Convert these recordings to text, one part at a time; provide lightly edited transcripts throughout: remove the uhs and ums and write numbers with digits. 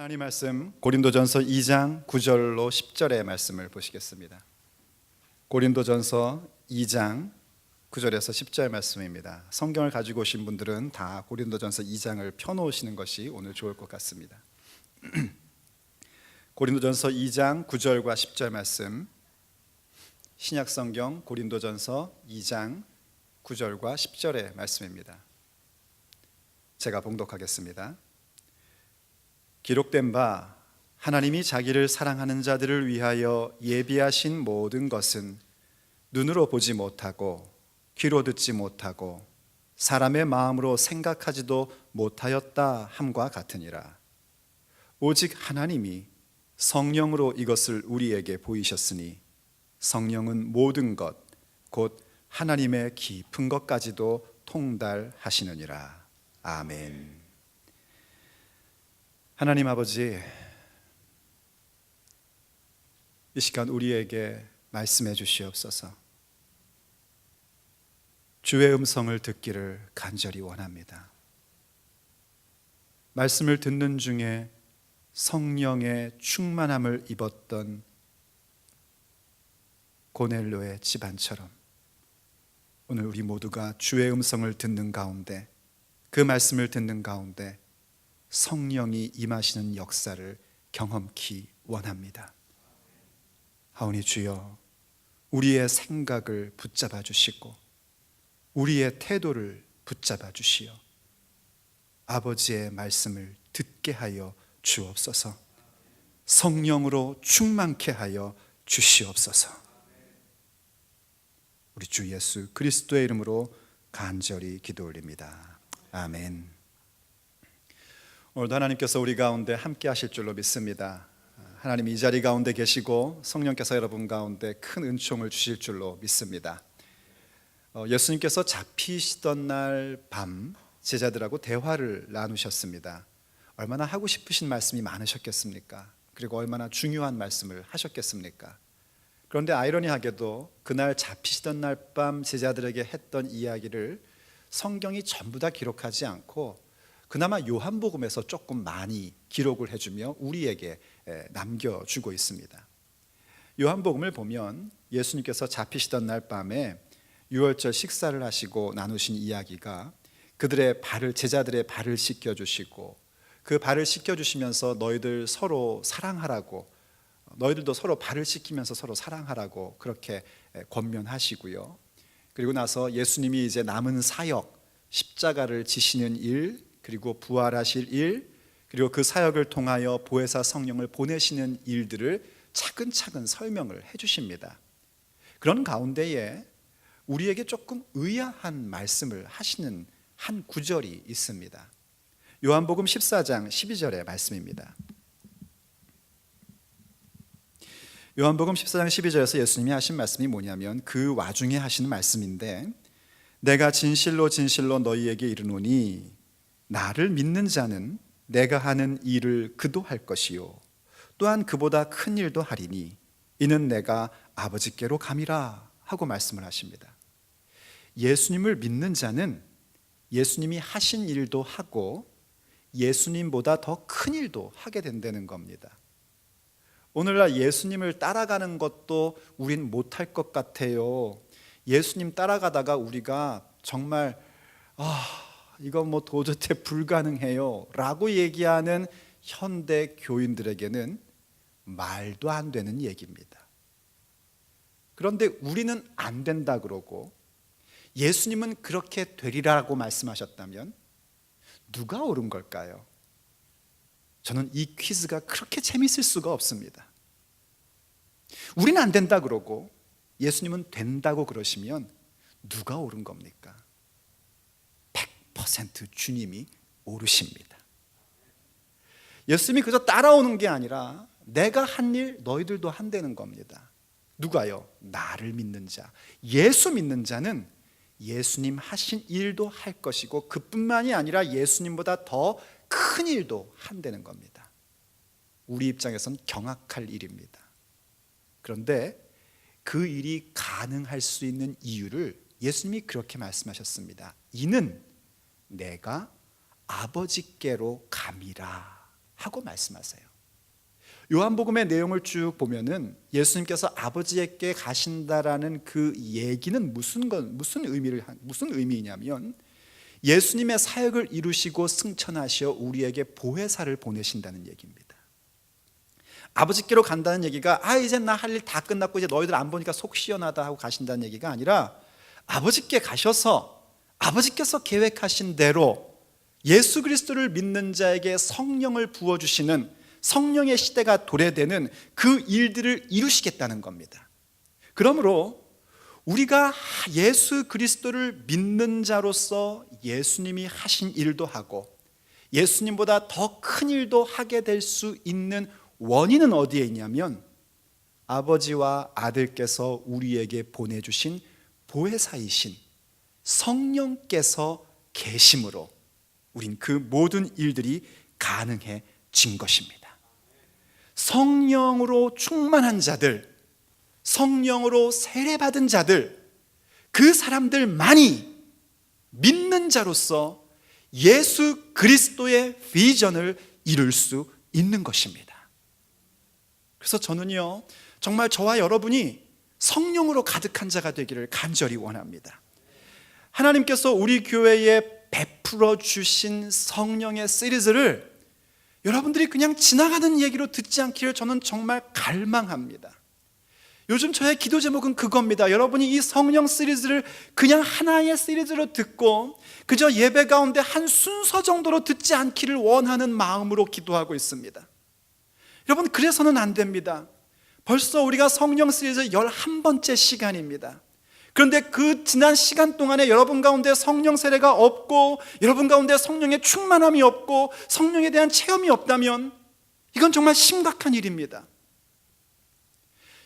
하나님 말씀 고린도전서 2장 9절로 10절의 말씀을 보시겠습니다. 고린도전서 2장 9절에서 10절 말씀입니다. 성경을 가지고 오신 분들은 다 고린도전서 2장을 펴놓으시는 것이 오늘 좋을 것 같습니다. 고린도전서 2장 9절과 10절 말씀, 신약성경 고린도전서 2장 9절과 10절의 말씀입니다. 제가 봉독하겠습니다. 기록된 바 하나님이 자기를 사랑하는 자들을 위하여 예비하신 모든 것은 눈으로 보지 못하고 귀로 듣지 못하고 사람의 마음으로 생각하지도 못하였다 함과 같으니라. 오직 하나님이 성령으로 이것을 우리에게 보이셨으니 성령은 모든 것 곧 하나님의 깊은 것까지도 통달하시느니라. 아멘. 하나님 아버지, 이 시간 우리에게 말씀해 주시옵소서. 주의 음성을 듣기를 간절히 원합니다. 말씀을 듣는 중에 성령의 충만함을 입었던 고넬료의 집안처럼 오늘 우리 모두가 주의 음성을 듣는 가운데, 그 말씀을 듣는 가운데 성령이 임하시는 역사를 경험케 원합니다. 하오니 주여, 우리의 생각을 붙잡아 주시고 우리의 태도를 붙잡아 주시어 아버지의 말씀을 듣게 하여 주옵소서. 성령으로 충만케 하여 주시옵소서. 우리 주 예수 그리스도의 이름으로 간절히 기도 올립니다. 아멘. 오늘도 하나님께서 우리 가운데 함께 하실 줄로 믿습니다. 하나님 이 자리 가운데 계시고 성령께서 여러분 가운데 큰 은총을 주실 줄로 믿습니다. 예수님께서 잡히시던 날 밤 제자들하고 대화를 나누셨습니다. 얼마나 하고 싶으신 말씀이 많으셨겠습니까? 그리고 얼마나 중요한 말씀을 하셨겠습니까? 그런데 아이러니하게도 그날 잡히시던 날 밤 제자들에게 했던 이야기를 성경이 전부 다 기록하지 않고 그나마 요한복음에서 조금 많이 기록을 해주며 우리에게 남겨주고 있습니다. 요한복음을 보면 예수님께서 잡히시던 날 밤에 유월절 식사를 하시고 나누신 이야기가 그들의 발을, 제자들의 발을 씻겨주시고 그 발을 씻겨주시면서 너희들 서로 사랑하라고, 너희들도 서로 발을 씻기면서 서로 사랑하라고 그렇게 권면하시고요. 그리고 나서 예수님이 이제 남은 사역, 십자가를 지시는 일, 그리고 부활하실 일, 그리고 그 사역을 통하여 보혜사 성령을 보내시는 일들을 차근차근 설명을 해주십니다. 그런 가운데에 우리에게 조금 의아한 말씀을 하시는 한 구절이 있습니다. 요한복음 14장 12절의 말씀입니다. 요한복음 14장 12절에서 예수님이 하신 말씀이 뭐냐면 그 와중에 하시는 말씀인데, 내가 진실로 진실로 너희에게 이르노니 나를 믿는 자는 내가 하는 일을 그도 할 것이요 또한 그보다 큰 일도 하리니 이는 내가 아버지께로 감이라 하고 말씀을 하십니다. 예수님을 믿는 자는 예수님이 하신 일도 하고 예수님보다 더 큰 일도 하게 된다는 겁니다. 오늘날 예수님을 따라가는 것도 우린 못할 것 같아요. 예수님 따라가다가 우리가 정말 이건 뭐 도저히 불가능해요 라고 얘기하는 현대 교인들에게는 말도 안 되는 얘기입니다. 그런데 우리는 안 된다 그러고 예수님은 그렇게 되리라고 말씀하셨다면 누가 옳은 걸까요? 저는 이 퀴즈가 그렇게 재밌을 수가 없습니다. 우리는 안 된다 그러고 예수님은 된다고 그러시면 누가 옳은 겁니까? 100% 주님이 옳으십니다. 예수님이 그저 따라오는 게 아니라 내가 한 일 너희들도 한다는 겁니다. 누가요? 나를 믿는 자, 예수 믿는 자는 예수님 하신 일도 할 것이고 그뿐만이 아니라 예수님보다 더 큰 일도 한다는 겁니다. 우리 입장에선 경악할 일입니다. 그런데 그 일이 가능할 수 있는 이유를 예수님이 그렇게 말씀하셨습니다. 이는 내가 아버지께로 감이라 하고 말씀하세요. 요한복음의 내용을 쭉 보면은 예수님께서 아버지에게 가신다라는 그 얘기는 무슨 의미냐면 예수님의 사역을 이루시고 승천하시어 우리에게 보혜사를 보내신다는 얘기입니다. 아버지께로 간다는 얘기가 이제 나 할 일 다 끝났고 이제 너희들 안 보니까 속 시원하다 하고 가신다는 얘기가 아니라 아버지께 가셔서 아버지께서 계획하신 대로 예수 그리스도를 믿는 자에게 성령을 부어주시는 성령의 시대가 도래되는 그 일들을 이루시겠다는 겁니다. 그러므로 우리가 예수 그리스도를 믿는 자로서 예수님이 하신 일도 하고 예수님보다 더 큰 일도 하게 될 수 있는 원인은 어디에 있냐면 아버지와 아들께서 우리에게 보내주신 보혜사이신 성령께서 계심으로 우린 그 모든 일들이 가능해진 것입니다. 성령으로 충만한 자들, 성령으로 세례받은 자들, 그 사람들만이 믿는 자로서 예수 그리스도의 비전을 이룰 수 있는 것입니다. 그래서 저는요, 정말 저와 여러분이 성령으로 가득한 자가 되기를 간절히 원합니다. 하나님께서 우리 교회에 베풀어 주신 성령의 시리즈를 여러분들이 그냥 지나가는 얘기로 듣지 않기를 저는 정말 갈망합니다. 요즘 저의 기도 제목은 그겁니다. 여러분이 이 성령 시리즈를 그냥 하나의 시리즈로 듣고 그저 예배 가운데 한 순서 정도로 듣지 않기를 원하는 마음으로 기도하고 있습니다. 여러분, 그래서는 안 됩니다. 벌써 우리가 성령 시리즈 11번째 시간입니다. 그런데 그 지난 시간 동안에 여러분 가운데 성령 세례가 없고 여러분 가운데 성령의 충만함이 없고 성령에 대한 체험이 없다면 이건 정말 심각한 일입니다.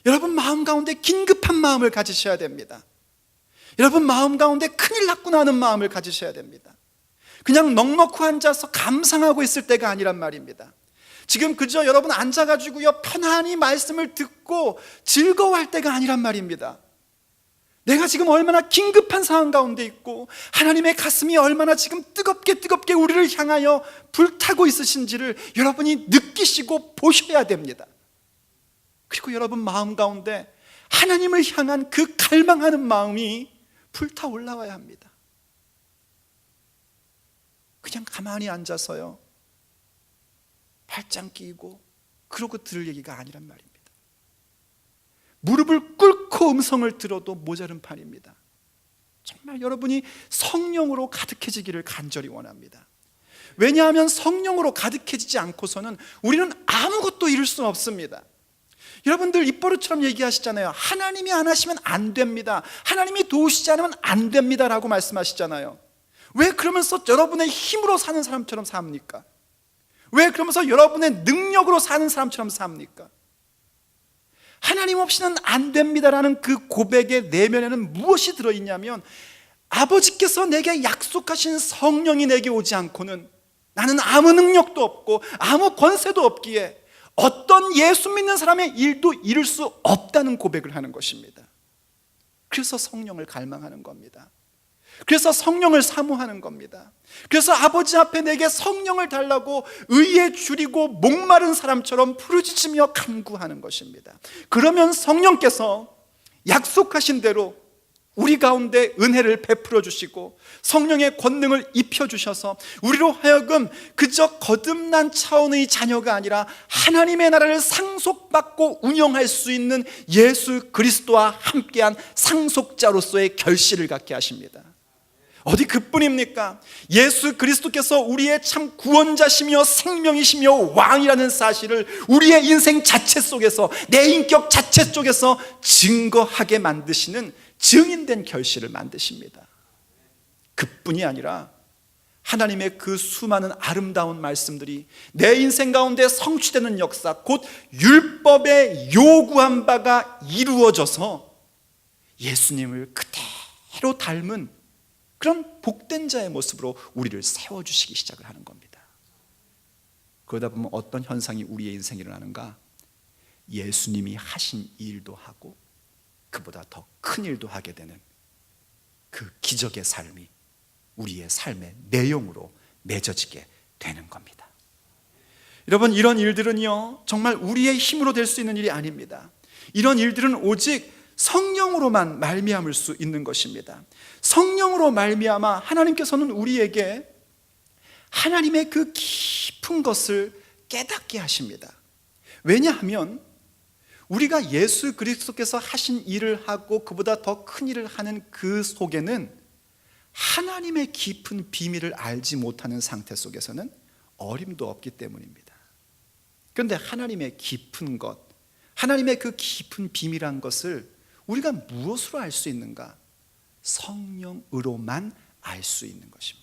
여러분 마음 가운데 긴급한 마음을 가지셔야 됩니다. 여러분 마음 가운데 큰일 났구나 하는 마음을 가지셔야 됩니다. 그냥 넋놓고 앉아서 감상하고 있을 때가 아니란 말입니다. 지금 그저 여러분 앉아가지고요 편안히 말씀을 듣고 즐거워할 때가 아니란 말입니다. 내가 지금 얼마나 긴급한 상황 가운데 있고 하나님의 가슴이 얼마나 지금 뜨겁게 우리를 향하여 불타고 있으신지를 여러분이 느끼시고 보셔야 됩니다. 그리고 여러분 마음 가운데 하나님을 향한 그 갈망하는 마음이 불타 올라와야 합니다. 그냥 가만히 앉아서요 팔짱 끼고 그러고 들을 얘기가 아니란 말입니다. 무릎을 꿇고 음성을 들어도 모자른 판입니다. 정말 여러분이 성령으로 가득해지기를 간절히 원합니다. 왜냐하면 성령으로 가득해지지 않고서는 우리는 아무것도 이룰 수 없습니다. 여러분들 입버릇처럼 얘기하시잖아요. 하나님이 안 하시면 안 됩니다. 하나님이 도우시지 않으면 안 됩니다 라고 말씀하시잖아요. 왜 그러면서 여러분의 힘으로 사는 사람처럼 삽니까? 왜 그러면서 여러분의 능력으로 사는 사람처럼 삽니까? 하나님 없이는 안 됩니다라는 그 고백의 내면에는 무엇이 들어있냐면 아버지께서 내게 약속하신 성령이 내게 오지 않고는 나는 아무 능력도 없고 아무 권세도 없기에 어떤 예수 믿는 사람의 일도 이룰 수 없다는 고백을 하는 것입니다. 그래서 성령을 갈망하는 겁니다. 그래서 성령을 사모하는 겁니다. 그래서 아버지 앞에 내게 성령을 달라고 의에 줄이고 목마른 사람처럼 부르짖으며 간구하는 것입니다. 그러면 성령께서 약속하신 대로 우리 가운데 은혜를 베풀어 주시고 성령의 권능을 입혀 주셔서 우리로 하여금 그저 거듭난 차원의 자녀가 아니라 하나님의 나라를 상속받고 운영할 수 있는 예수 그리스도와 함께한 상속자로서의 결실을 갖게 하십니다. 어디 그뿐입니까? 예수 그리스도께서 우리의 참 구원자시며 생명이시며 왕이라는 사실을 우리의 인생 자체 속에서, 내 인격 자체 속에서 증거하게 만드시는 증인된 결실을 만드십니다. 그뿐이 아니라 하나님의 그 수많은 아름다운 말씀들이 내 인생 가운데 성취되는 역사, 곧 율법에 요구한 바가 이루어져서 예수님을 그대로 닮은 그런 복된 자의 모습으로 우리를 세워주시기 시작을 하는 겁니다. 그러다 보면 어떤 현상이 우리의 인생에 일어나는가? 예수님이 하신 일도 하고 그보다 더 큰 일도 하게 되는 그 기적의 삶이 우리의 삶의 내용으로 맺어지게 되는 겁니다. 여러분, 이런 일들은요 정말 우리의 힘으로 될 수 있는 일이 아닙니다. 이런 일들은 오직 성령으로만 말미암을 수 있는 것입니다. 성령으로 말미암아 하나님께서는 우리에게 하나님의 그 깊은 것을 깨닫게 하십니다. 왜냐하면 우리가 예수 그리스도께서 하신 일을 하고 그보다 더 큰 일을 하는 그 속에는 하나님의 깊은 비밀을 알지 못하는 상태 속에서는 어림도 없기 때문입니다. 그런데 하나님의 깊은 것, 하나님의 그 깊은 비밀한 것을 우리가 무엇으로 알 수 있는가? 성령으로만 알 수 있는 것입니다.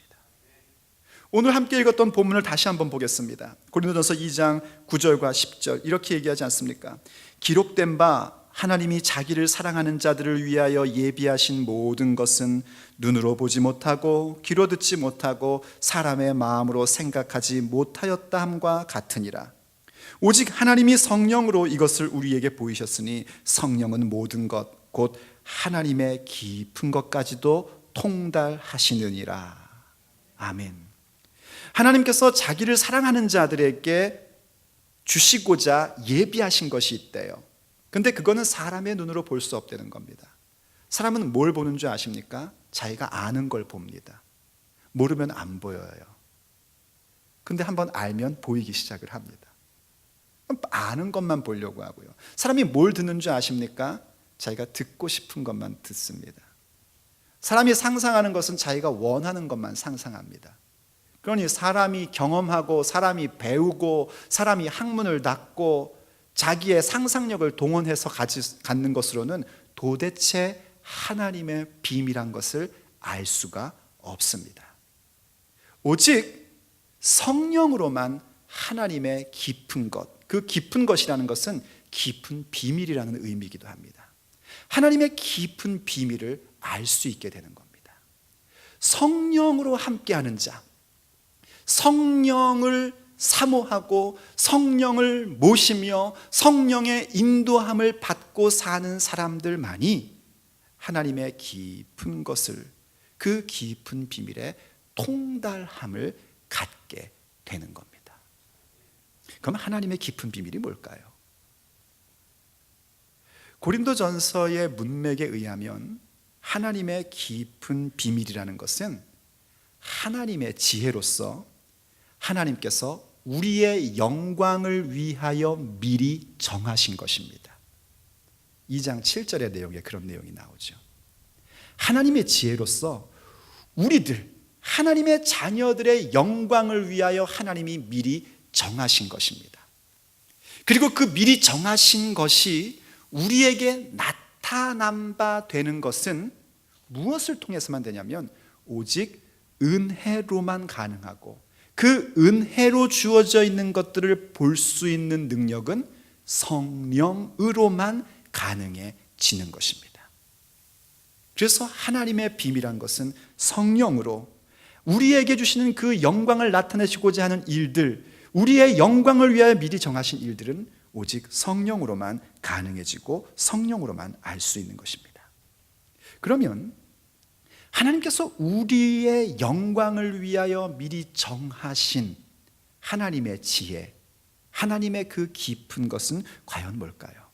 오늘 함께 읽었던 본문을 다시 한번 보겠습니다. 고린도전서 2장 9절과 10절 이렇게 얘기하지 않습니까? 기록된 바 하나님이 자기를 사랑하는 자들을 위하여 예비하신 모든 것은 눈으로 보지 못하고 귀로 듣지 못하고 사람의 마음으로 생각하지 못하였다 함과 같으니라. 오직 하나님이 성령으로 이것을 우리에게 보이셨으니 성령은 모든 것 곧 하나님의 깊은 것까지도 통달하시느니라. 아멘. 하나님께서 자기를 사랑하는 자들에게 주시고자 예비하신 것이 있대요. 근데 그거는 사람의 눈으로 볼 수 없다는 겁니다. 사람은 뭘 보는 줄 아십니까? 자기가 아는 걸 봅니다. 모르면 안 보여요. 근데 한번 알면 보이기 시작을 합니다. 아는 것만 보려고 하고요. 사람이 뭘 듣는 줄 아십니까? 자기가 듣고 싶은 것만 듣습니다. 사람이 상상하는 것은 자기가 원하는 것만 상상합니다. 그러니 사람이 경험하고 사람이 배우고 사람이 학문을 닦고 자기의 상상력을 동원해서 갖는 것으로는 도대체 하나님의 비밀한 것을 알 수가 없습니다. 오직 성령으로만 하나님의 깊은 것, 그 깊은 것이라는 것은 깊은 비밀이라는 의미이기도 합니다. 하나님의 깊은 비밀을 알 수 있게 되는 겁니다. 성령으로 함께하는 자, 성령을 사모하고 성령을 모시며 성령의 인도함을 받고 사는 사람들만이 하나님의 깊은 것을, 그 깊은 비밀에 통달함을 갖게 되는 겁니다. 그럼 하나님의 깊은 비밀이 뭘까요? 고린도전서의 문맥에 의하면 하나님의 깊은 비밀이라는 것은 하나님의 지혜로서 하나님께서 우리의 영광을 위하여 미리 정하신 것입니다. 2장 7절의 내용에 그런 내용이 나오죠. 하나님의 지혜로서 우리들, 하나님의 자녀들의 영광을 위하여 하나님이 미리 정하신 것입니다. 그리고 그 미리 정하신 것이 우리에게 나타난 바 되는 것은 무엇을 통해서만 되냐면 오직 은혜로만 가능하고, 그 은혜로 주어져 있는 것들을 볼 수 있는 능력은 성령으로만 가능해지는 것입니다. 그래서 하나님의 비밀한 것은 성령으로 우리에게 주시는 그 영광을 나타내시고자 하는 일들, 우리의 영광을 위하여 미리 정하신 일들은 오직 성령으로만 가능해지고 성령으로만 알 수 있는 것입니다. 그러면 하나님께서 우리의 영광을 위하여 미리 정하신 하나님의 지혜, 하나님의 그 깊은 것은 과연 뭘까요?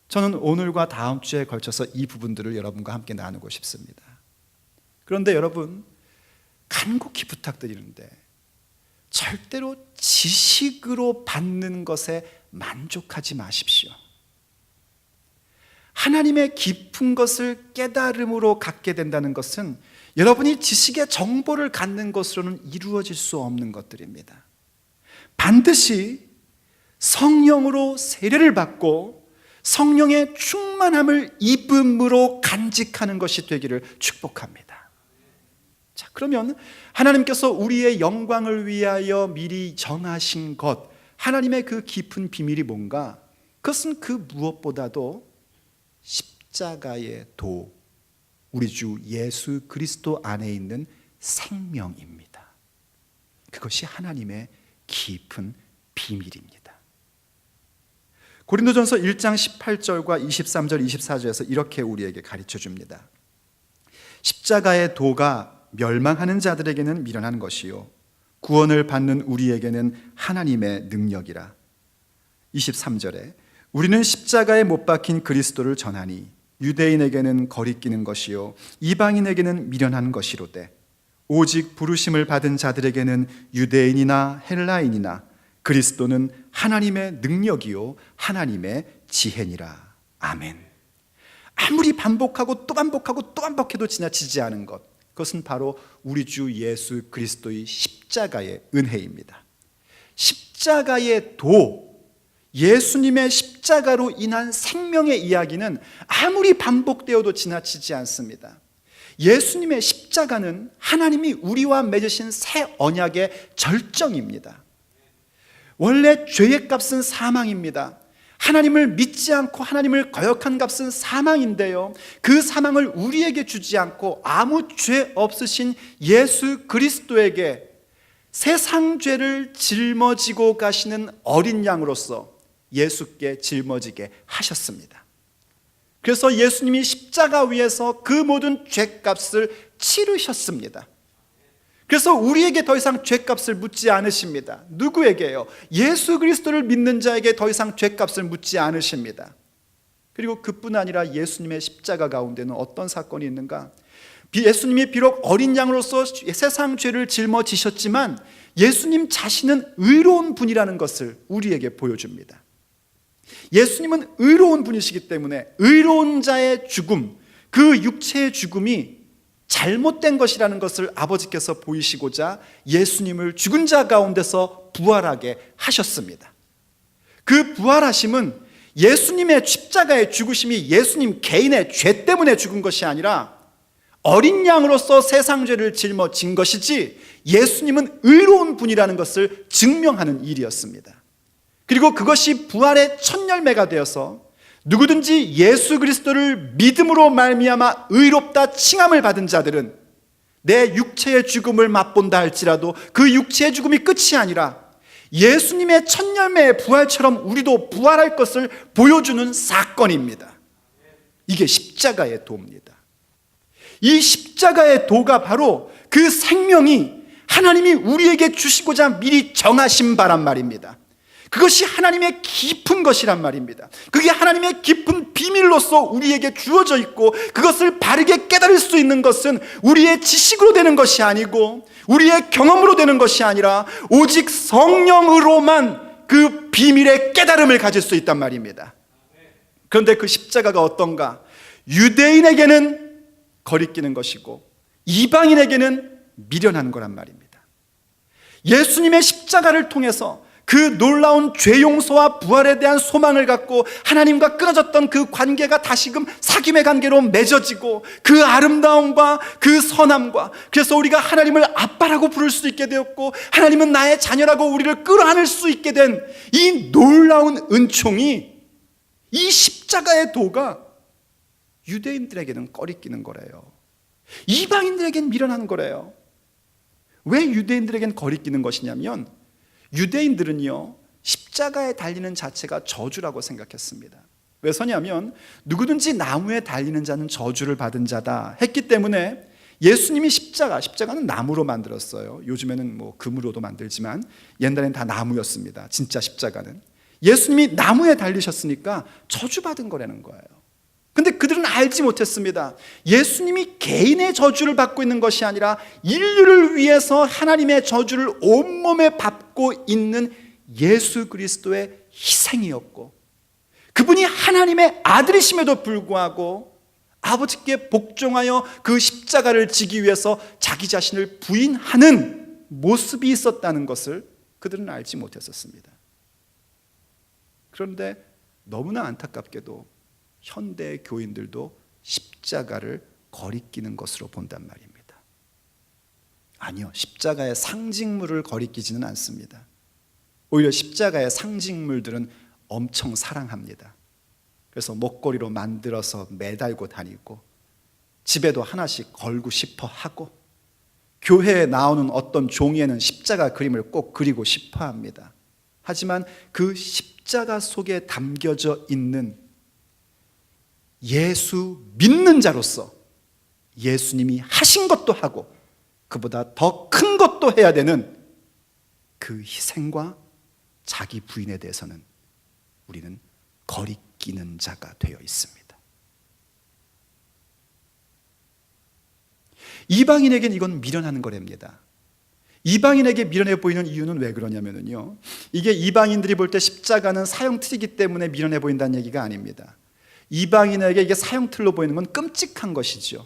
저는 오늘과 다음 주에 걸쳐서 이 부분들을 여러분과 함께 나누고 싶습니다. 그런데 여러분, 간곡히 부탁드리는데 절대로 지식으로 받는 것에 만족하지 마십시오. 하나님의 깊은 것을 깨달음으로 갖게 된다는 것은 여러분이 지식의 정보를 갖는 것으로는 이루어질 수 없는 것들입니다. 반드시 성령으로 세례를 받고 성령의 충만함을 입음으로 간직하는 것이 되기를 축복합니다. 자, 그러면 하나님께서 우리의 영광을 위하여 미리 정하신 것, 하나님의 그 깊은 비밀이 뭔가? 그것은 그 무엇보다도 십자가의 도, 우리 주 예수 그리스도 안에 있는 생명입니다. 그것이 하나님의 깊은 비밀입니다. 고린도전서 1장 18절과 23절, 24절에서 이렇게 우리에게 가르쳐 줍니다. 십자가의 도가 멸망하는 자들에게는 미련한 것이요 구원을 받는 우리에게는 하나님의 능력이라. 23절에 우리는 십자가에 못 박힌 그리스도를 전하니 유대인에게는 거리끼는 것이요 이방인에게는 미련한 것이로되 오직 부르심을 받은 자들에게는 유대인이나 헬라인이나 그리스도는 하나님의 능력이요 하나님의 지혜니라. 아멘. 아무리 반복하고 또 반복하고 또 반복해도 지나치지 않은 것, 그것은 바로 우리 주 예수 그리스도의 십자가의 은혜입니다. 십자가의 도, 예수님의 십자가로 인한 생명의 이야기는 아무리 반복되어도 지나치지 않습니다. 예수님의 십자가는 하나님이 우리와 맺으신 새 언약의 절정입니다. 원래 죄의 값은 사망입니다. 하나님을 믿지 않고 하나님을 거역한 값은 사망인데요, 그 사망을 우리에게 주지 않고 아무 죄 없으신 예수 그리스도에게 세상 죄를 짊어지고 가시는 어린 양으로서 예수께 짊어지게 하셨습니다. 그래서 예수님이 십자가 위에서 그 모든 죄값을 치르셨습니다. 그래서 우리에게 더 이상 죄값을 묻지 않으십니다. 누구에게요? 예수 그리스도를 믿는 자에게 더 이상 죄값을 묻지 않으십니다. 그리고 그뿐 아니라 예수님의 십자가 가운데는 어떤 사건이 있는가? 예수님이 비록 어린 양으로서 세상 죄를 짊어지셨지만 예수님 자신은 의로운 분이라는 것을 우리에게 보여줍니다. 예수님은 의로운 분이시기 때문에 의로운 자의 죽음, 그 육체의 죽음이 잘못된 것이라는 것을 아버지께서 보이시고자 예수님을 죽은 자 가운데서 부활하게 하셨습니다. 그 부활하심은 예수님의 십자가의 죽으심이 예수님 개인의 죄 때문에 죽은 것이 아니라 어린 양으로서 세상 죄를 짊어진 것이지 예수님은 의로운 분이라는 것을 증명하는 일이었습니다. 그리고 그것이 부활의 첫 열매가 되어서 누구든지 예수 그리스도를 믿음으로 말미암아 의롭다 칭함을 받은 자들은 내 육체의 죽음을 맛본다 할지라도 그 육체의 죽음이 끝이 아니라 예수님의 첫 열매의 부활처럼 우리도 부활할 것을 보여주는 사건입니다. 이게 십자가의 도입니다. 이 십자가의 도가 바로 그 생명이 하나님이 우리에게 주시고자 미리 정하신 바란 말입니다. 그것이 하나님의 깊은 것이란 말입니다. 그게 하나님의 깊은 비밀로서 우리에게 주어져 있고, 그것을 바르게 깨달을 수 있는 것은 우리의 지식으로 되는 것이 아니고 우리의 경험으로 되는 것이 아니라 오직 성령으로만 그 비밀의 깨달음을 가질 수 있단 말입니다. 그런데 그 십자가가 어떤가? 유대인에게는 거리끼는 것이고 이방인에게는 미련한 거란 말입니다. 예수님의 십자가를 통해서 그 놀라운 죄 용서와 부활에 대한 소망을 갖고 하나님과 끊어졌던 그 관계가 다시금 사귐의 관계로 맺어지고 그 아름다움과 그 선함과, 그래서 우리가 하나님을 아빠라고 부를 수 있게 되었고 하나님은 나의 자녀라고 우리를 끌어안을 수 있게 된 이 놀라운 은총이, 이 십자가의 도가 유대인들에게는 꺼리끼는 거래요. 이방인들에게는 미련한 거래요. 왜 유대인들에게는 거리끼는 것이냐면 유대인들은요, 십자가에 달리는 자체가 저주라고 생각했습니다. 왜서냐면 누구든지 나무에 달리는 자는 저주를 받은 자다 했기 때문에 예수님이 십자가는 나무로 만들었어요. 요즘에는 뭐 금으로도 만들지만 옛날엔 다 나무였습니다. 진짜 십자가는. 예수님이 나무에 달리셨으니까 저주받은 거라는 거예요. 근데 그들은 알지 못했습니다. 예수님이 개인의 저주를 받고 있는 것이 아니라 인류를 위해서 하나님의 저주를 온몸에 받고 있는 예수 그리스도의 희생이었고, 그분이 하나님의 아들이심에도 불구하고 아버지께 복종하여 그 십자가를 지기 위해서 자기 자신을 부인하는 모습이 있었다는 것을 그들은 알지 못했었습니다. 그런데 너무나 안타깝게도 현대 교인들도 십자가를 거리끼는 것으로 본단 말입니다. 아니요, 십자가의 상징물을 거리끼지는 않습니다. 오히려 십자가의 상징물들은 엄청 사랑합니다. 그래서 목걸이로 만들어서 매달고 다니고, 집에도 하나씩 걸고 싶어 하고, 교회에 나오는 어떤 종이에는 십자가 그림을 꼭 그리고 싶어 합니다. 하지만 그 십자가 속에 담겨져 있는 예수 믿는 자로서 예수님이 하신 것도 하고 그보다 더 큰 것도 해야 되는 그 희생과 자기 부인에 대해서는 우리는 거리끼는 자가 되어 있습니다. 이방인에겐 이건 미련한 거랍니다. 이방인에게 미련해 보이는 이유는 왜 그러냐면요, 이게 이방인들이 볼 때 십자가는 사형틀이기 때문에 미련해 보인다는 얘기가 아닙니다. 이방인에게 이게 사형틀로 보이는 건 끔찍한 것이죠.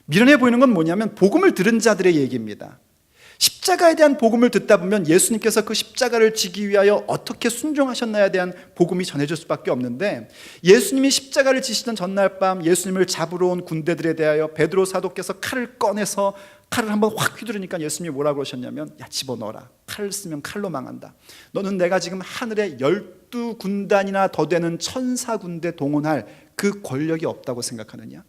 미련해 보이는 건 뭐냐면 복음을 들은 자들의 얘기입니다. 십자가에 대한 복음을 듣다 보면 예수님께서 그 십자가를 지기 위하여 어떻게 순종하셨나에 대한 복음이 전해질 수밖에 없는데, 예수님이 십자가를 지시던 전날 밤 예수님을 잡으러 온 군대들에 대하여 베드로 사도께서 칼을 꺼내서 칼을 한번 확 휘두르니까 예수님이 뭐라고 그러셨냐면, 야, 집어넣어라. 칼을 쓰면 칼로 망한다. 너는 내가 지금 하늘에 12군단이나 더 되는 천사 군대 동원할 그 권력이 없다고 생각하느냐?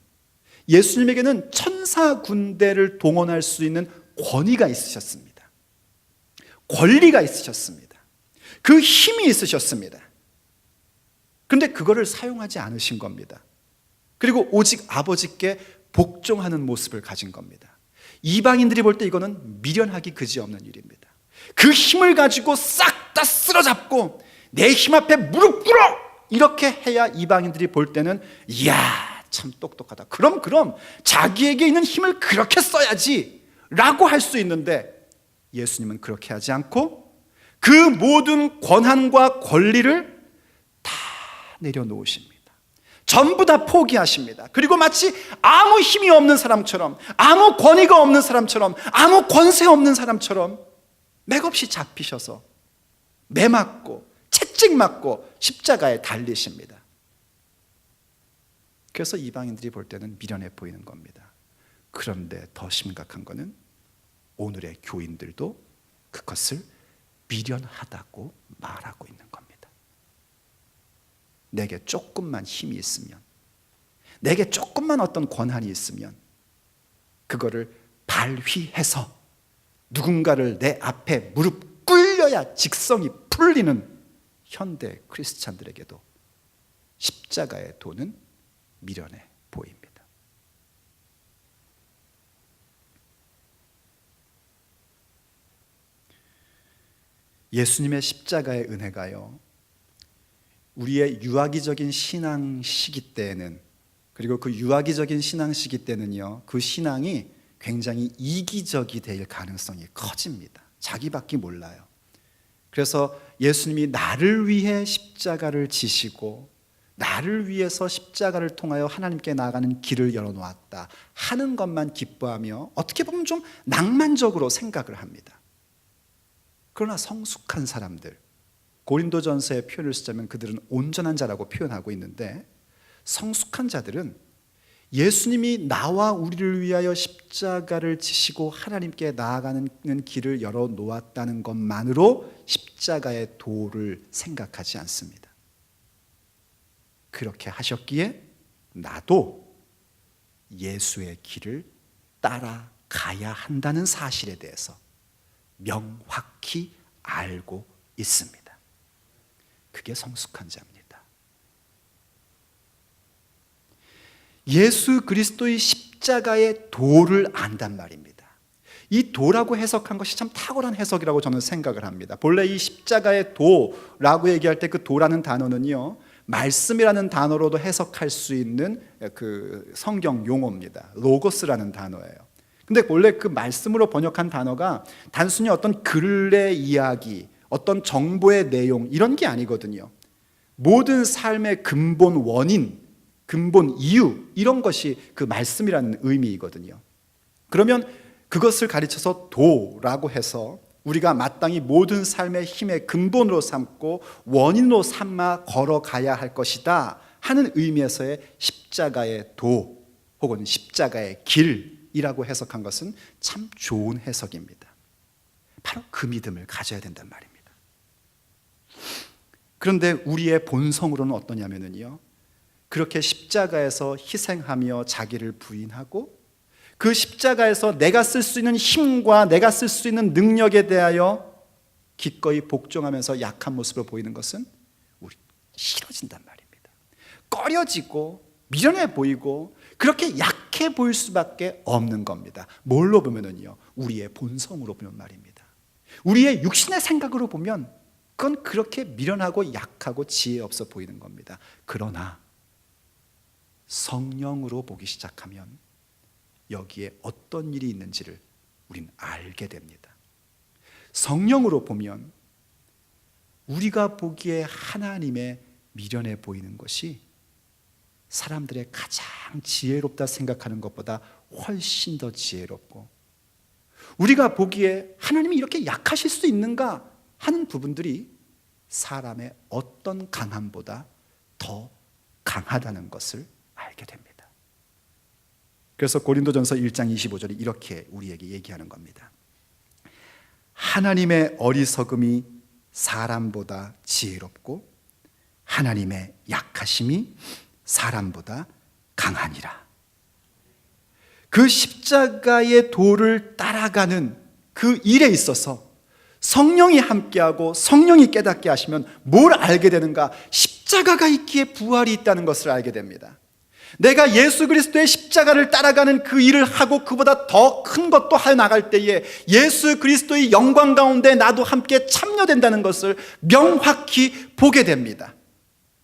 예수님에게는 천사 군대를 동원할 수 있는 권위가 있으셨습니다. 권리가 있으셨습니다. 그 힘이 있으셨습니다. 그런데 그거를 사용하지 않으신 겁니다. 그리고 오직 아버지께 복종하는 모습을 가진 겁니다. 이방인들이 볼 때 이거는 미련하기 그지없는 일입니다. 그 힘을 가지고 싹 다 쓸어잡고 내 힘 앞에 무릎 꿇어! 이렇게 해야 이방인들이 볼 때는, 이야, 참 똑똑하다. 그럼 자기에게 있는 힘을 그렇게 써야지 라고 할 수 있는데, 예수님은 그렇게 하지 않고 그 모든 권한과 권리를 다 내려놓으십니다. 전부 다 포기하십니다. 그리고 마치 아무 힘이 없는 사람처럼, 아무 권위가 없는 사람처럼, 아무 권세 없는 사람처럼 맥없이 잡히셔서 매맞고 채찍맞고 십자가에 달리십니다. 그래서 이방인들이 볼 때는 미련해 보이는 겁니다. 그런데 더 심각한 것은 오늘의 교인들도 그것을 미련하다고 말하고 있는 겁니다. 내게 조금만 힘이 있으면, 내게 조금만 어떤 권한이 있으면 그거를 발휘해서 누군가를 내 앞에 무릎 꿇려야 직성이 풀리는 현대 크리스찬들에게도 십자가의 도는 미련해 보입니다. 예수님의 십자가의 은혜가요, 우리의 유아기적인 신앙 시기 때에는, 그리고 그 유아기적인 신앙 시기 때는요, 그 신앙이 굉장히 이기적이 될 가능성이 커집니다. 자기밖에 몰라요. 그래서 예수님이 나를 위해 십자가를 지시고 나를 위해서 십자가를 통하여 하나님께 나아가는 길을 열어놓았다 하는 것만 기뻐하며 어떻게 보면 좀 낭만적으로 생각을 합니다. 그러나 성숙한 사람들, 고린도전서의 표현을 쓰자면 그들은 온전한 자라고 표현하고 있는데, 성숙한 자들은 예수님이 나와 우리를 위하여 십자가를 지시고 하나님께 나아가는 길을 열어놓았다는 것만으로 십자가의 도를 생각하지 않습니다. 그렇게 하셨기에 나도 예수의 길을 따라가야 한다는 사실에 대해서 명확히 알고 있습니다. 그게 성숙한 자입니다. 예수 그리스도의 십자가의 도를 안단 말입니다. 이 도라고 해석한 것이 참 탁월한 해석이라고 저는 생각을 합니다. 본래 이 십자가의 도라고 얘기할 때 그 도라는 단어는요, 말씀이라는 단어로도 해석할 수 있는 그 성경 용어입니다. 로고스라는 단어예요. 근데 원래 그 말씀으로 번역한 단어가 단순히 어떤 글의 이야기, 어떤 정보의 내용 이런 게 아니거든요. 모든 삶의 근본 원인, 근본 이유 이런 것이 그 말씀이라는 의미이거든요. 그러면 그것을 가르쳐서 도라고 해서 우리가 마땅히 모든 삶의 힘의 근본으로 삼고 원인으로 삼아 걸어가야 할 것이다 하는 의미에서의 십자가의 도 혹은 십자가의 길이라고 해석한 것은 참 좋은 해석입니다. 바로 그 믿음을 가져야 된단 말입니다. 그런데 우리의 본성으로는 어떠냐면요, 그렇게 십자가에서 희생하며 자기를 부인하고 그 십자가에서 내가 쓸 수 있는 힘과 내가 쓸 수 있는 능력에 대하여 기꺼이 복종하면서 약한 모습을 보이는 것은 우리 싫어진단 말입니다. 꺼려지고 미련해 보이고 그렇게 약해 보일 수밖에 없는 겁니다. 뭘로 보면은요, 우리의 본성으로 보면 말입니다. 우리의 육신의 생각으로 보면 그건 그렇게 미련하고 약하고 지혜 없어 보이는 겁니다. 그러나 성령으로 보기 시작하면 여기에 어떤 일이 있는지를 우린 알게 됩니다. 성령으로 보면 우리가 보기에 하나님의 미련해 보이는 것이 사람들의 가장 지혜롭다 생각하는 것보다 훨씬 더 지혜롭고, 우리가 보기에 하나님이 이렇게 약하실 수 있는가 하는 부분들이 사람의 어떤 강함보다 더 강하다는 것을 알게 됩니다. 그래서 고린도전서 1장 25절이 이렇게 우리에게 얘기하는 겁니다. 하나님의 어리석음이 사람보다 지혜롭고 하나님의 약하심이 사람보다 강하니라. 그 십자가의 도를 따라가는 그 일에 있어서 성령이 함께하고 성령이 깨닫게 하시면 뭘 알게 되는가? 십자가가 있기에 부활이 있다는 것을 알게 됩니다. 내가 예수 그리스도의 십자가를 따라가는 그 일을 하고 그보다 더 큰 것도 해 나갈 때에 예수 그리스도의 영광 가운데 나도 함께 참여된다는 것을 명확히 보게 됩니다.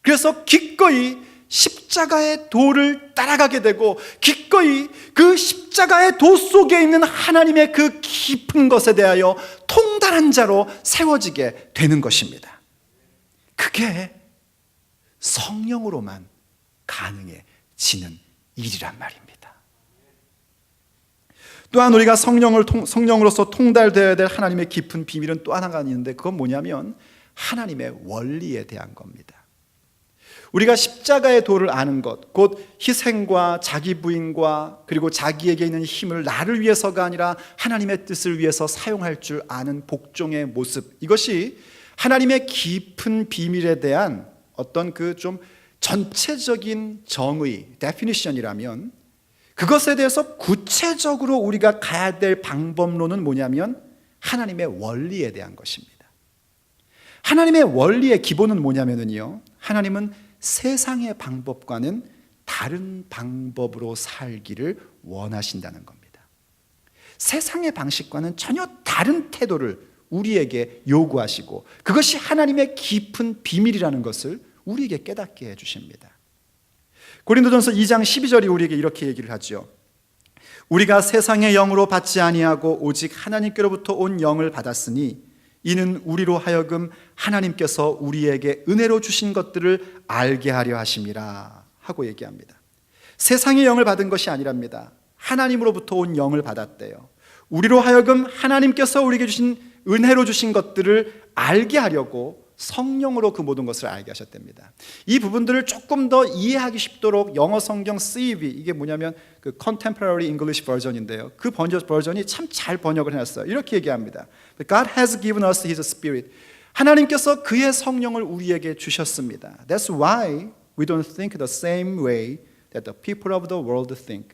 그래서 기꺼이 십자가의 도를 따라가게 되고 기꺼이 그 십자가의 도 속에 있는 하나님의 그 깊은 것에 대하여 통달한 자로 세워지게 되는 것입니다. 그게 성령으로만 가능해지는 일이란 말입니다. 또한 우리가 성령으로서 통달되어야 될 하나님의 깊은 비밀은 또 하나가 있는데, 그건 뭐냐면 하나님의 원리에 대한 겁니다. 우리가 십자가의 도를 아는 것, 곧 희생과 자기 부인과 그리고 자기에게 있는 힘을 나를 위해서가 아니라 하나님의 뜻을 위해서 사용할 줄 아는 복종의 모습, 이것이 하나님의 깊은 비밀에 대한 어떤 그 좀 전체적인 정의, 데피니션이라면, 그것에 대해서 구체적으로 우리가 가야 될 방법론은 뭐냐면 하나님의 원리에 대한 것입니다. 하나님의 원리의 기본은 뭐냐면요, 하나님은 세상의 방법과는 다른 방법으로 살기를 원하신다는 겁니다. 세상의 방식과는 전혀 다른 태도를 우리에게 요구하시고, 그것이 하나님의 깊은 비밀이라는 것을 우리에게 깨닫게 해주십니다. 고린도전서 2장 12절이 우리에게 이렇게 얘기를 하죠. 우리가 세상의 영으로 받지 아니하고 오직 하나님께로부터 온 영을 받았으니 이는 우리로 하여금 하나님께서 우리에게 은혜로 주신 것들을 알게 하려 하심이라 하고 얘기합니다. 세상의 영을 받은 것이 아니랍니다. 하나님으로부터 온 영을 받았대요. 우리로 하여금 하나님께서 우리에게 주신 은혜로 주신 것들을 알게 하려고 성령으로 그 모든 것을 알게 하셨답니다. 이 부분들을 조금 더 이해하기 쉽도록 영어 성경 CEV, 이게 뭐냐면 그 Contemporary English Version인데요, 그 버전이 참 잘 번역을 해놨어요. 이렇게 얘기합니다. God has given us His Spirit. 하나님께서 그의 성령을 우리에게 주셨습니다. That's why we don't think the same way that the people of the world think.